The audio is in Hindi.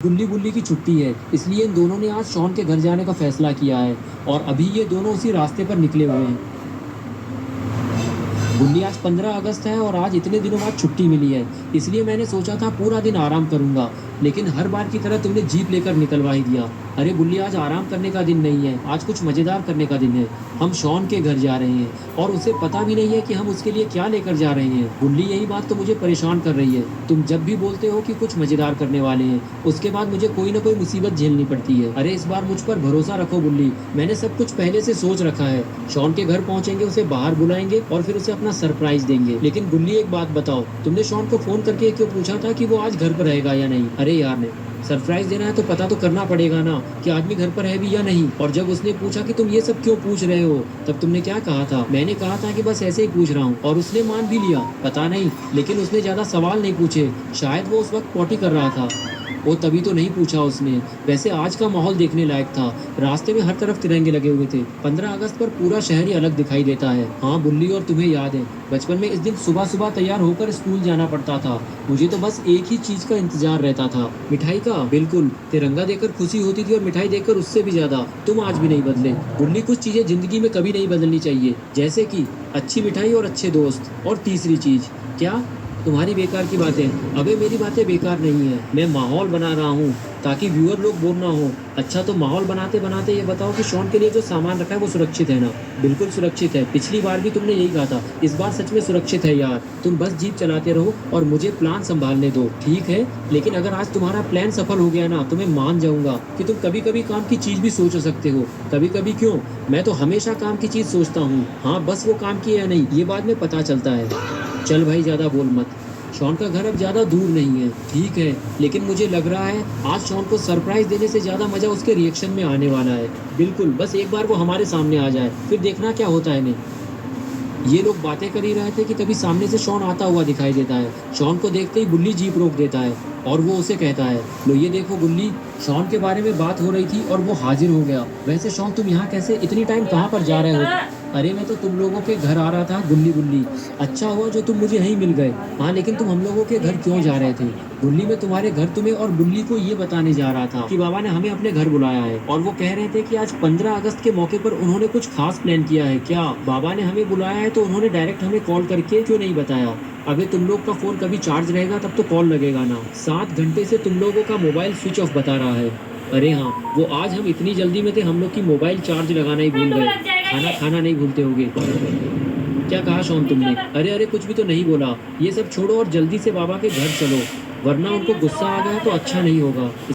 गुल्ली गुल्ली की छुट्टी है, इसलिए इन दोनों ने आज शॉन के घर जाने का फैसला किया है और अभी ये दोनों उसी रास्ते पर निकले हुए हैं। गुल्ली आज 15 अगस्त है और आज इतने दिनों बाद छुट्टी मिली है, इसलिए मैंने सोचा था पूरा दिन आराम करूंगा, लेकिन हर बार की तरह तुमने जीप लेकर निकलवा ही दिया। अरे गुल्ली, आज आराम करने का दिन नहीं है, आज कुछ मजेदार करने का दिन है। हम शॉन के घर जा रहे हैं और उसे पता भी नहीं है कि हम उसके लिए क्या लेकर जा रहे हैं। गुल्ली, यही बात तो मुझे परेशान कर रही है। तुम जब भी बोलते हो कि कुछ मजेदार करने वाले हैं, उसके बाद मुझे कोई ना कोई मुसीबत झेलनी पड़ती है। अरे इस बार मुझ पर भरोसा रखो गुल्ली, मैंने सब कुछ पहले से सोच रखा है। शॉन के घर पहुंचेंगे, उसे बाहर बुलाएंगे और फिर उसे अपना सरप्राइज देंगे। लेकिन गुल्ली, एक बात बताओ, तुमने शॉन को फोन करके क्यों पूछा था कि वो आज घर पर रहेगा या नहीं? अरे यार, ने सरप्राइज देना है तो पता तो करना पड़ेगा ना कि आदमी घर पर है भी या नहीं। और जब उसने पूछा कि तुम ये सब क्यों पूछ रहे हो, तब तुमने क्या कहा था? मैंने कहा था कि बस ऐसे ही पूछ रहा हूँ, और उसने मान भी लिया। पता नहीं, लेकिन उसने ज्यादा सवाल नहीं पूछे, शायद वो उस वक्त पॉटी कर रहा था। वो तभी तो नहीं पूछा उसने। वैसे आज का माहौल देखने लायक था, रास्ते में हर तरफ तिरंगे लगे हुए थे। 15 अगस्त पर पूरा शहर ही अलग दिखाई देता है। हाँ बुल्ली, और तुम्हें याद है बचपन में इस दिन सुबह सुबह तैयार होकर स्कूल जाना पड़ता था। मुझे तो बस एक ही चीज का इंतजार रहता था, मिठाई का। बिल्कुल, तिरंगा देखकर खुशी होती थी और मिठाई देखकर उससे भी ज्यादा। तुम आज भी नहीं बदले बुल्ली, कुछ चीजें जिंदगी में कभी नहीं बदलनी चाहिए, जैसे कि अच्छी मिठाई और अच्छे दोस्त। और तीसरी चीज क्या? तुम्हारी बेकार की बातें। अबे मेरी बातें बेकार नहीं है, मैं माहौल बना रहा हूँ ताकि व्यूअर लोग बोर ना हो। अच्छा, तो माहौल बनाते बनाते ये बताओ कि शॉन के लिए जो सामान रखा है वो सुरक्षित है ना? बिल्कुल सुरक्षित है, पिछली बार भी तुमने यही कहा था, इस बार सच में सुरक्षित है यार। तुम बस जीप चलाते रहो और मुझे प्लान संभालने दो, ठीक है? लेकिन अगर आज तुम्हारा प्लान सफल हो गया ना, तो मैं मान जाऊंगा कि तुम कभी कभी काम की चीज भी सोच सकते हो। कभी कभी क्यों, मैं तो हमेशा काम की चीज सोचता हूँ। हाँ, बस वो काम की है या नहीं, ये बाद में पता चलता है। चल भाई, ज्यादा बोल मत। शॉन का घर अब ज्यादा दूर नहीं है, ठीक है, लेकिन मुझे लग रहा है आज शॉन को सरप्राइज देने से ज्यादा मजा उसके रिएक्शन में आने वाला है। बिल्कुल, बस एक बार वो हमारे सामने आ जाए, फिर देखना क्या होता है। नहीं, ये लोग बातें कर ही रहे थे कि तभी सामने से शॉन आता हुआ दिखाई देता है। शॉन को देखते ही गुल्ली जीप रोक देता है और वो उसे कहता है, लो ये देखो गुल्ली, शॉन के बारे में बात हो रही थी और वो हाजिर हो गया। वैसे शॉन, तुम यहाँ कैसे, इतनी टाइम कहाँ पर जा रहे हो? अरे मैं तो तुम लोगों के घर आ रहा था गुल्ली गुल्ली। अच्छा हुआ जो तुम मुझे यहीं मिल गए। हाँ, लेकिन तुम हम लोगों के घर क्यों जा रहे थे? गुल्ली, मैं तुम्हारे घर तुम्हें और गुल्ली को ये बताने जा रहा था कि बाबा ने हमें अपने घर बुलाया है और वो कह रहे थे कि आज 15 अगस्त के मौके पर उन्होंने कुछ खास प्लान किया है। क्या बाबा ने हमें बुलाया है तो उन्होंने डायरेक्ट हमें कॉल करके क्यों नहीं बताया? अबे तुम लोग का फोन कभी चार्ज रहेगा तब तो कॉल लगेगा ना। 7 घंटे से तुम लोगों का मोबाइल स्विच ऑफ बता रहा है। अरे हाँ, वो आज हम इतनी जल्दी में थे, हम लोग की मोबाइल चार्ज लगाना ही भूल गए। खाना खाना नहीं भूलते होगे। क्या कहा शॉन तुमने? अरे अरे, कुछ भी तो नहीं बोला। ये सब छोड़ो और जल्दी से बाबा के घर चलो, वरना उनको गुस्सा आ गया तो अच्छा नहीं होगा।